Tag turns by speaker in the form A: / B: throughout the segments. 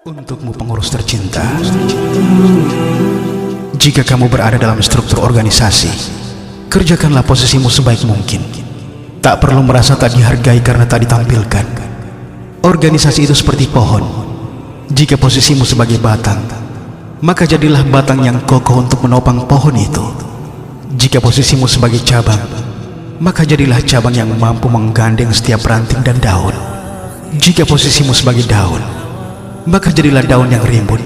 A: Untukmu pengurus tercinta, jika kamu berada dalam struktur organisasi, kerjakanlah posisimu sebaik mungkin. Tak perlu merasa tak dihargai karena tak ditampilkan. Organisasi itu seperti pohon. Jika posisimu sebagai batang, maka jadilah batang yang kokoh untuk menopang pohon itu. Jika posisimu sebagai cabang, maka jadilah cabang yang mampu menggandeng setiap ranting dan daun. Jika posisimu sebagai daun, maka jadilah daun yang rimbun,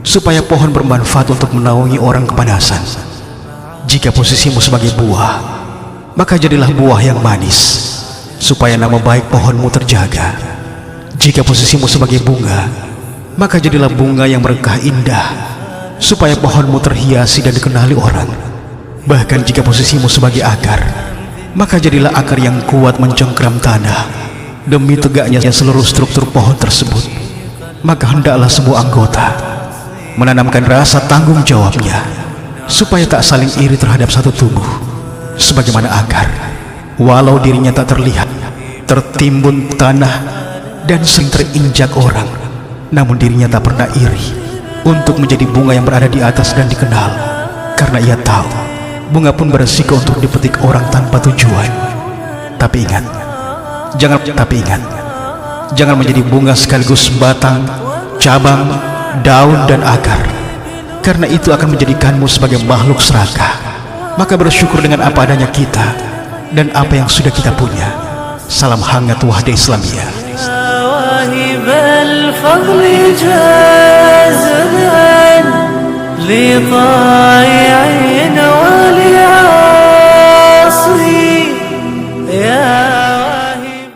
A: supaya pohon bermanfaat untuk menaungi orang kepanasan. Jika posisimu sebagai buah, maka jadilah buah yang manis, supaya nama baik pohonmu terjaga. Jika posisimu sebagai bunga, maka jadilah bunga yang berkah indah, supaya pohonmu terhiasi dan dikenali orang. Bahkan jika posisimu sebagai akar, maka jadilah akar yang kuat mencengkeram tanah, demi tegaknya seluruh struktur pohon tersebut. Maka hendaklah semua anggota menanamkan rasa tanggung jawabnya, supaya tak saling iri terhadap satu tubuh. Sebagaimana akar, walau dirinya tak terlihat, tertimbun tanah dan sering terinjak orang, namun dirinya tak pernah iri untuk menjadi bunga yang berada di atas dan dikenal. Karena ia tahu, bunga pun beresiko untuk dipetik orang tanpa tujuan. Tapi ingat, jangan menjadi bunga sekaligus batang, cabang, daun, dan akar, karena itu akan menjadikanmu sebagai makhluk serakah. Maka bersyukur dengan apa adanya kita dan apa yang sudah kita punya. Salam hangat Wahda Islamiyah.
B: لطائعين ولعاصين